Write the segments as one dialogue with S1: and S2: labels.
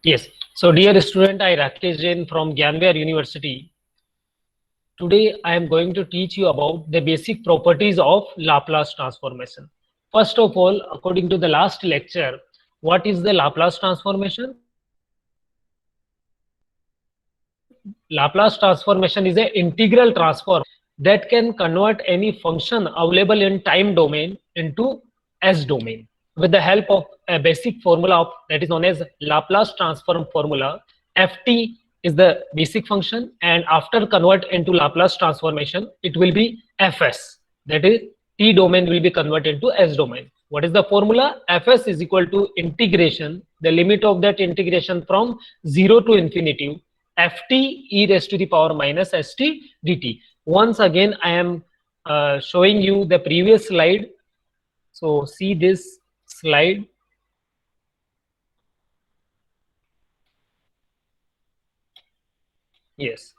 S1: Yes. So, dear student, I Rakesh Jain from Gyanware University. Today, I am going to teach you about the basic properties of Laplace transformation. First of all, according to the last lecture, what is the Laplace transformation? Laplace transformation is an integral transform that can convert any function available in time domain into S domain with the help of a basic formula of that is known as Laplace transform formula. Ft is the basic function, and after convert into Laplace transformation it will be Fs, that is t domain will be converted into S domain. What is the formula? Fs is equal to integration, the limit of that integration from 0 to infinity, ft e raised to the power minus st dt. Once again I am showing you the previous slide. So see this slide. Yes.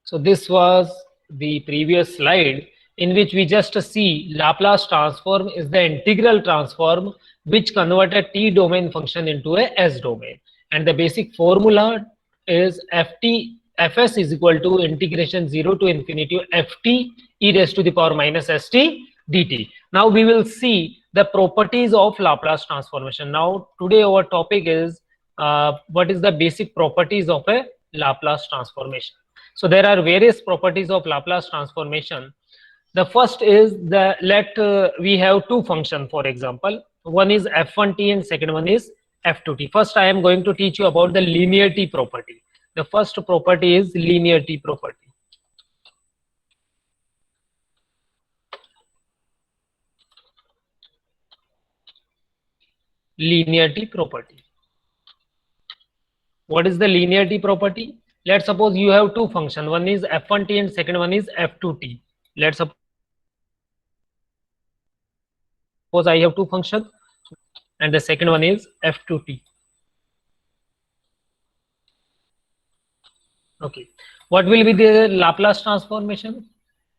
S1: So this was the previous slide in which we just see Laplace transform is the integral transform which convert a t domain function into a S domain, and the basic formula is Fs is equal to integration 0 to infinity ft e raised to the power minus st dt. Now we will see the properties of Laplace transformation. Now today our topic is what is the basic properties of a Laplace transformation. So there are various properties of Laplace transformation. The first is the we have two functions, for example. One is f1t and second one is f2t. First, I am going to teach you about the linearity property. The first property is linearity property. Linearity property. What is the linearity property? Let's suppose you have two functions. One is f1t and second one is f2t. Let's suppose I have two functions. One is f1t and the second one is f2t. Okay. What will be the Laplace transformation?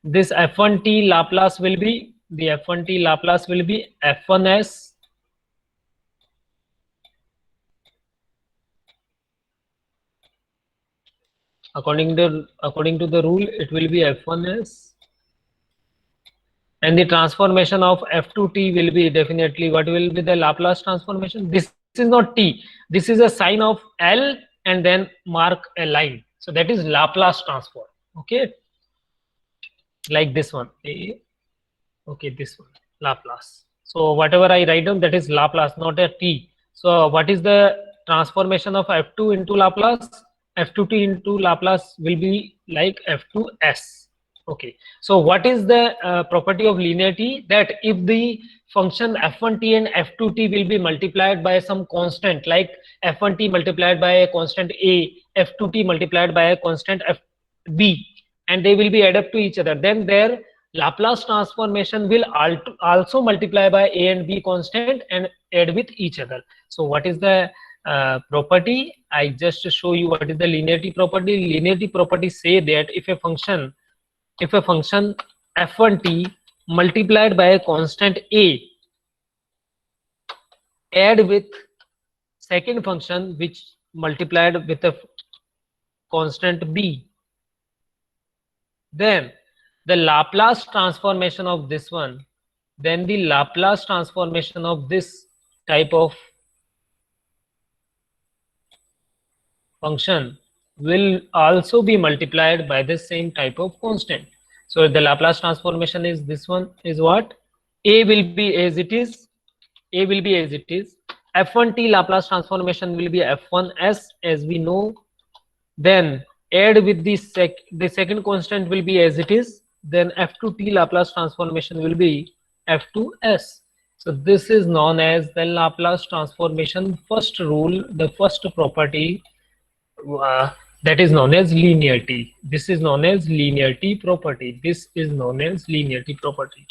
S1: This f1t Laplace will be f1s according to the rule it will be f1s, and the transformation of f2t will be definitely what will be the Laplace transformation. This is not t, this is a sign of L and then mark a line, so that is Laplace transform. Okay, like this one okay, this one Laplace. So whatever I write down, that is Laplace, not a t. So what is the transformation of f2 into Laplace? F2t into Laplace will be like f2s. Okay, so what is the property of linearity? That if the function f1t and f2t will be multiplied by some constant like f1t multiplied by a constant a, f2t multiplied by a constant b, and they will be added up to each other, then their Laplace transformation will also multiply by a and b constant and add with each other. So what is the property? I just show you what is the linearity property. Linearity property say that if a function f1t multiplied by a constant a add with second function which multiplied with a constant b, then the Laplace transformation of this one, then the Laplace transformation of this type of function will also be multiplied by the same type of constant. So the Laplace transformation is this one is what? A will be as it is, a will be as it is, f1t Laplace transformation will be f1s as we know, then add with the second constant will be as it is, then f2t Laplace transformation will be f2s. So this is known as the Laplace transformation first rule, the first property, that is known as linearity. This is known as linearity property. This is known as linearity property.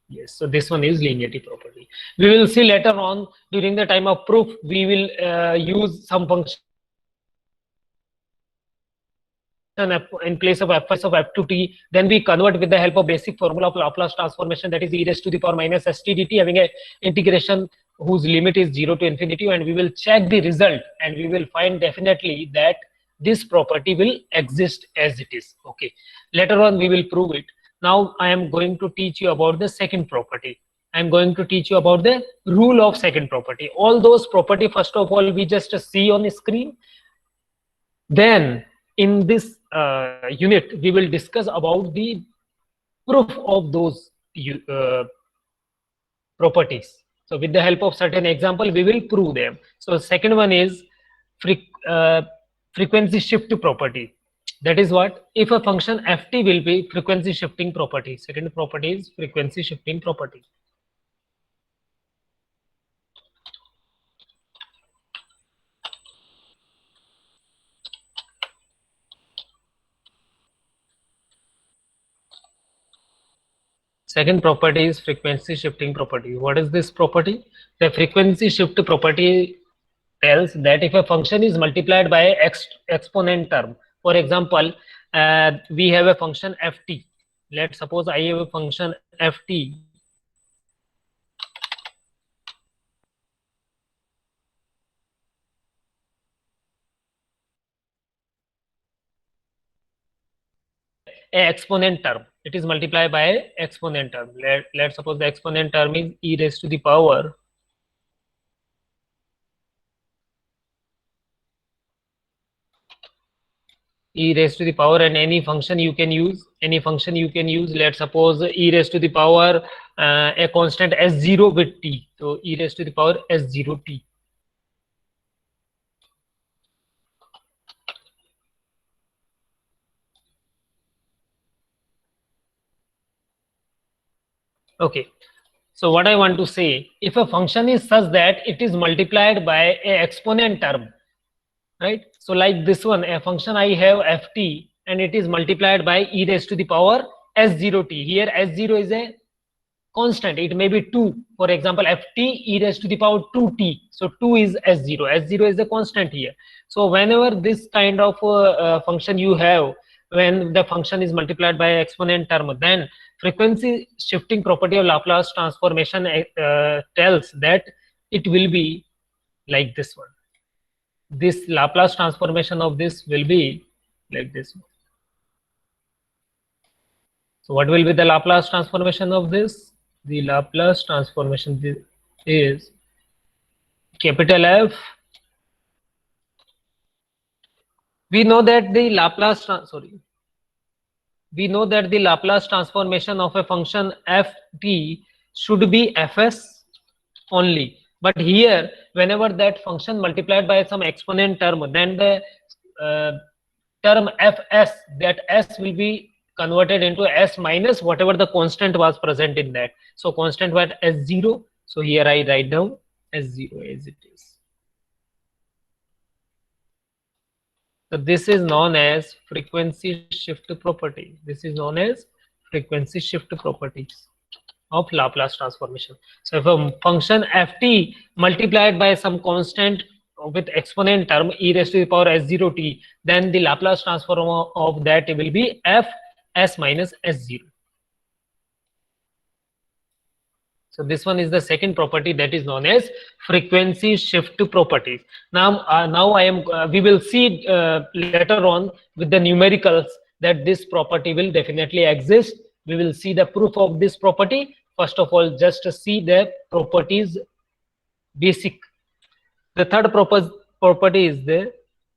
S1: Yes, so this one is linearity property. We will see later on during the time of proof. We will use some function in place of f to t, then we convert with the help of basic formula of Laplace transformation, that is e raised to the power minus st dt, having a integration whose limit is 0 to infinity, and we will check the result and we will find definitely that this property will exist as it is. Okay, later on we will prove it. Now I am going to teach you about the second property. I am going to teach you about the rule of second property. All those property, first of all, we just see on the screen. Then in this unit, we will discuss about the proof of those properties. So with the help of certain example, we will prove them. So second one is uh, frequency shift property. That is what? If a function ft will be frequency shifting property. Second property is frequency shifting property. Second property is frequency shifting property. What is this property? The frequency shift property tells that if a function is multiplied by exponent term, for example, we have a function ft. Let's suppose I have a function ft. A exponent term. It is multiplied by a exponent term. Let's suppose the exponent term is e raised to the power e raised to the power, and any function you can use, let's suppose e raised to the power a constant s0 with t, so e raised to the power s0 t. Okay, so what I want to say, if a function is such that it is multiplied by a exponent term, right? So like this one, a function I have ft and it is multiplied by e raised to the power s0 t. Here s0 is a constant, it may be 2. For example, ft e raised to the power 2t. So 2 is s0. S0 is a constant here. So whenever this kind of function you have, when the function is multiplied by exponent term, then frequency shifting property of Laplace transformation tells that it will be like this one. This Laplace transformation of this will be like this one. So what will be the Laplace transformation of this? The Laplace transformation is capital F. We know that the we know that the Laplace transformation of a function ft should be fs only. But here, whenever that function multiplied by some exponent term, then the uh, term fs, that s will be converted into s minus whatever the constant was present in that. So constant was s0. So here I write down s0 as it is. So this is known as frequency shift property. This is known as frequency shift properties of Laplace transformation. So if a function ft multiplied by some constant with exponent term e raised to the power s0 t, then the Laplace transform of that will be f s minus s0. So this one is the second property, that is known as frequency shift properties. Now, we will see later on with the numericals that this property will definitely exist. We will see the proof of this property. First of all, just to see the properties basic. The third property is the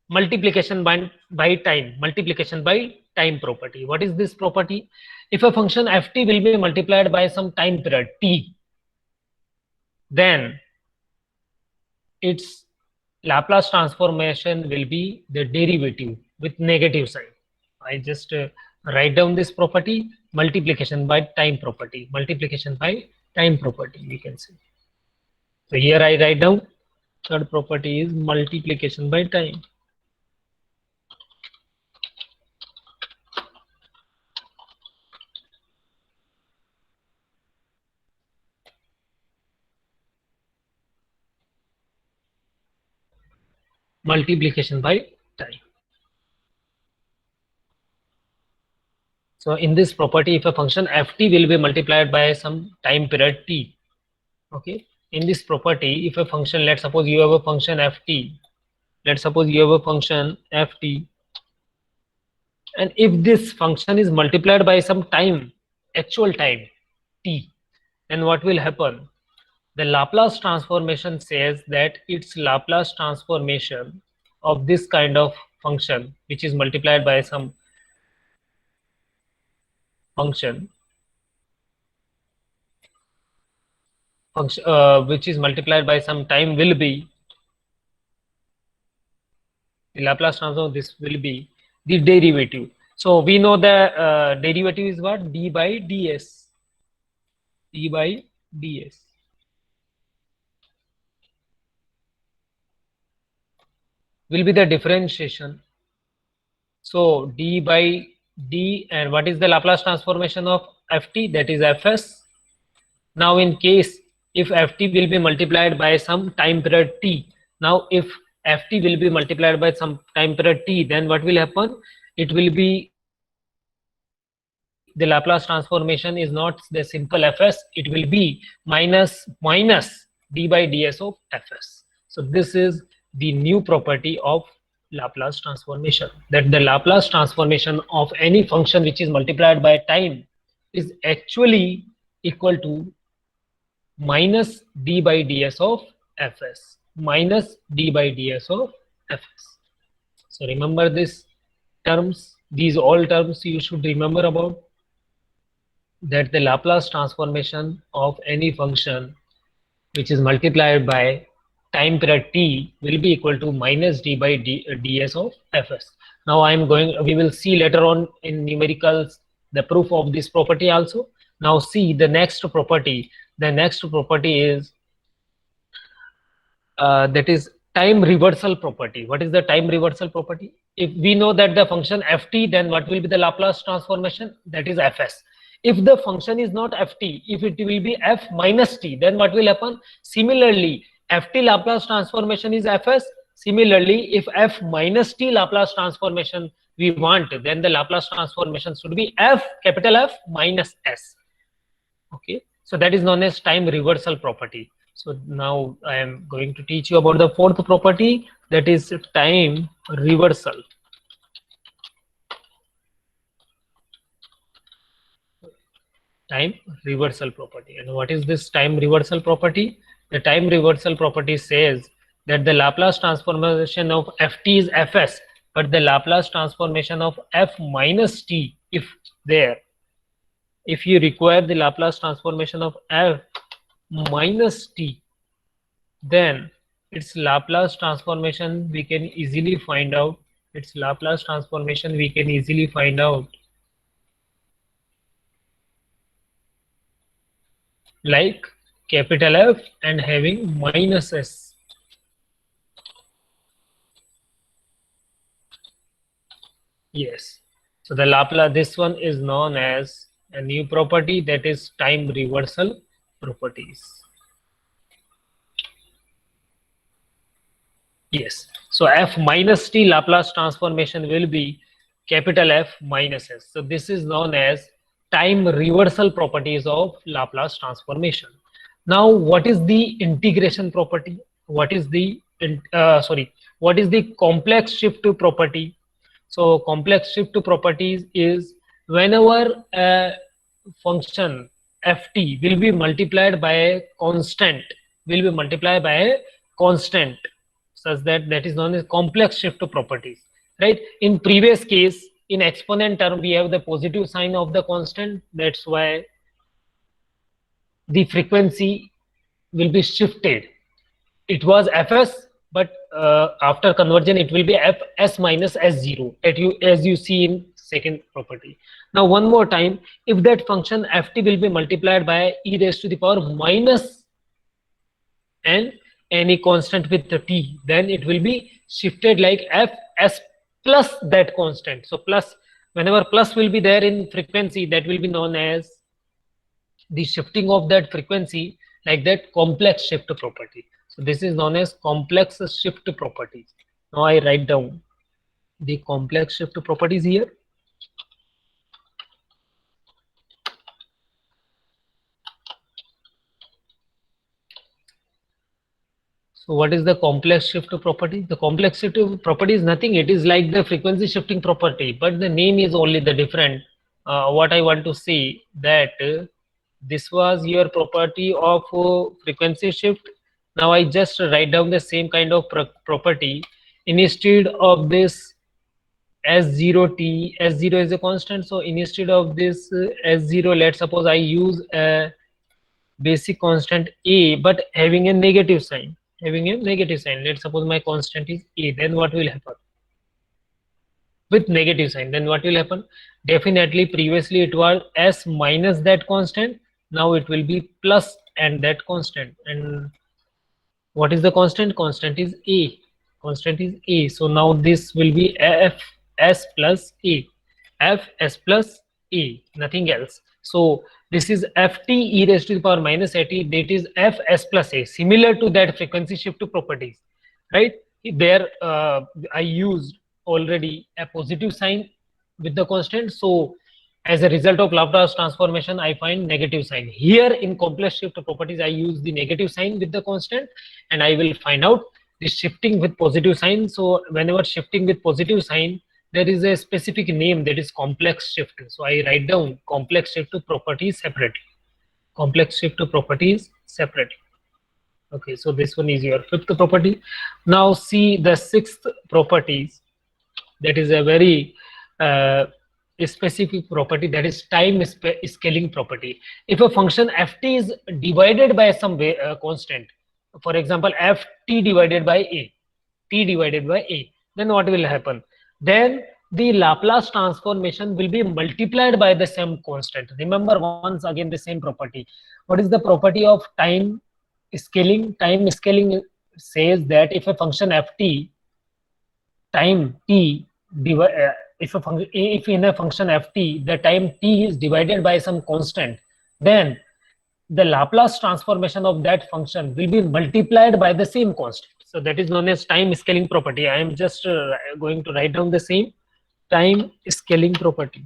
S1: multiplication by time. Multiplication by time property. What is this property? If a function ft will be multiplied by some time period t, then its Laplace transformation will be the derivative with negative sign. I just write down this property, multiplication by time property. Multiplication by time property, we can say. So here I write down third property is multiplication by time. Multiplication by time. So in this property, if a function ft will be multiplied by some time period t, okay, in this property, if a function, let's suppose you have a function ft, let's suppose you have a function ft, and if this function is multiplied by some time, actual time t, then what will happen? The Laplace transformation says that its Laplace transformation of this kind of function, which is multiplied by some function which is multiplied by some time, will be the Laplace transform of this will be the derivative. So we know the derivative is what? D by ds. D by ds. Will be the differentiation. So d by d, and what is the Laplace transformation of ft? That is fs. Now in case if ft will be multiplied by some time period t, now if ft will be multiplied by some time period t, then what will happen? It will be the Laplace transformation is not the simple fs, it will be minus d by ds of fs. So this is the new property of Laplace transformation, that the Laplace transformation of any function which is multiplied by time is actually equal to minus d by ds of fs, minus d by ds of fs. So remember this terms, these all terms you should remember about, that the Laplace transformation of any function which is multiplied by time period t will be equal to minus d by ds of fs. Now we will see later on in numericals the proof of this property also. Now see the next property. The next property is that is time reversal property. What is the time reversal property? If we know that the function ft, then what will be the Laplace transformation? That is fs. If the function is not ft, if it will be f minus t, then what will happen? Similarly, ft Laplace transformation is fs. Similarly, if f minus t Laplace transformation we want, then the Laplace transformation should be f, capital F minus s. Okay, so that is known as time reversal property. So now I am going to teach you about the fourth property, that is time reversal. Time reversal property. And what is this time reversal property? The time reversal property says that the Laplace transformation of ft is fs, but the Laplace transformation of f minus t, if you require the Laplace transformation of f minus t, then its Laplace transformation we can easily find out. Its Laplace transformation we can easily find out like capital F and having minus s. Yes. So the Laplace, this one is known as a new property, that is time reversal properties. Yes. So f minus t Laplace transformation will be capital F minus s. So this is known as time reversal properties of Laplace transformation. Now, what is the integration property? What is the what is the complex shift property? So complex shift properties is whenever a function ft will be multiplied by a constant, such that is known as complex shift properties, right? In previous case, in exponent term we have the positive sign of the constant, that's why the frequency will be shifted. It was fs, but after conversion it will be fs minus s0, as you see in second property. Now one more time, if that function ft will be multiplied by e raised to the power minus n, any constant with the t, then it will be shifted like fs plus that constant. So plus, whenever plus will be there in frequency, that will be known as the shifting of that frequency, like that complex shift property. So this is known as complex shift properties. Now I write down the complex shift properties here. So what is the complex shift property? The complex shift property is nothing. It is like the frequency shifting property, but the name is only the different. What I want to see that this was your property of frequency shift. Now I just write down the same kind of property. Instead of this S0t, S0 is a constant. So instead of this S0, let's suppose I use a basic constant A, but having a negative sign. Having a negative sign. Let's suppose my constant is A. Then what will happen? With negative sign, then what will happen? Definitely, previously it was S minus that constant. Now it will be plus and that constant. And what is the constant? Constant is A. Constant is A. So now this will be F S plus A. F S plus A. Nothing else. So this is Ft e raised to the power minus at, that is F S plus A. Similar to that frequency shift properties, right? There I used already a positive sign with the constant. So as a result of Laplace transformation, I find negative sign. Here in complex shift properties, I use the negative sign with the constant, and I will find out the shifting with positive sign. So whenever shifting with positive sign, there is a specific name, that is complex shift. So I write down complex shift properties separately. Complex shift properties separately. Okay, so this one is your fifth property. Now see the sixth properties. That is a very specific property, that is time scaling property. If a function ft is divided by some constant, for example ft divided by a, t divided by a, then what will happen? Then the Laplace transformation will be multiplied by the same constant. Remember once again the same property. What is the property of time scaling? Time scaling says that if a function ft time t if in a function ft the time t is divided by some constant, then the Laplace transformation of that function will be multiplied by the same constant. So that is known as time scaling property. I am just going to write down the same time scaling property.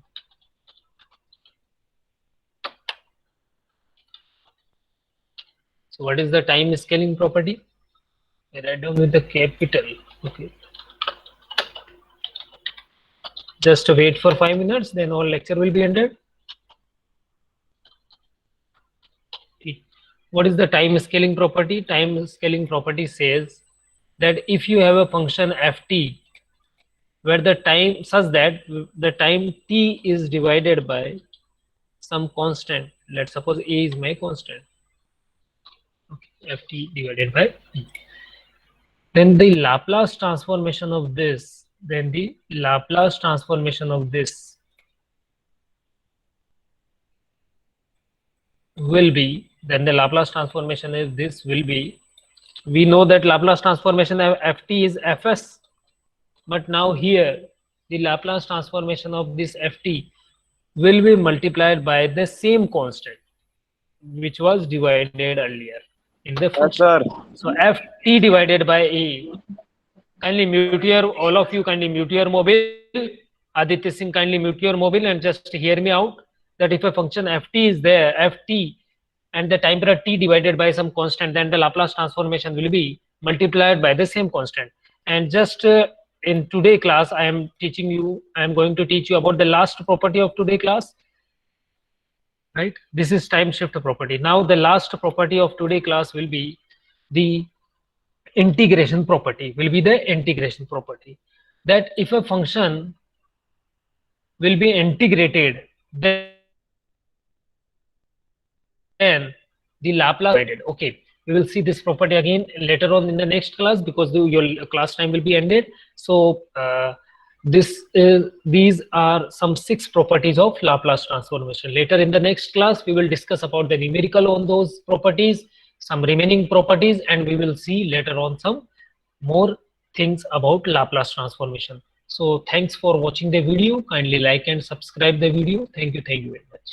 S1: So what is the time scaling property? I write down with the capital. Okay. Just wait for 5 minutes, then all lecture will be ended. What is the time scaling property? Time scaling property says that if you have a function ft where the time such that the time t is divided by some constant, let's suppose a is my constant, okay, ft divided by t, then the Laplace transformation of this, then the Laplace transformation of this will be, then the Laplace transformation is this will be, we know that Laplace transformation of ft is fs, but now here the Laplace transformation of this ft will be multiplied by the same constant which was divided earlier in the function.
S2: Yes, sir.
S1: So ft divided by a. Kindly mute your, all of you kindly mute your mobile. Aditya Singh, kindly mute your mobile and just hear me out, that if a function ft is there, ft and the time period t divided by some constant, then the Laplace transformation will be multiplied by the same constant. And just in today class, I am going to teach you about the last property of today class, right? This is time shift property. Now the last property of today class will be the integration property, that if a function will be integrated, then the Laplace divided. Okay, we will see this property again later on in the next class, because your class time will be ended. So these are some 6 properties of Laplace transformation. Later in the next class, we will discuss about the numerical on those properties, some remaining properties, and we will see later on some more things about Laplace transformation. So thanks for watching the video. Kindly like and subscribe the video. Thank you very much.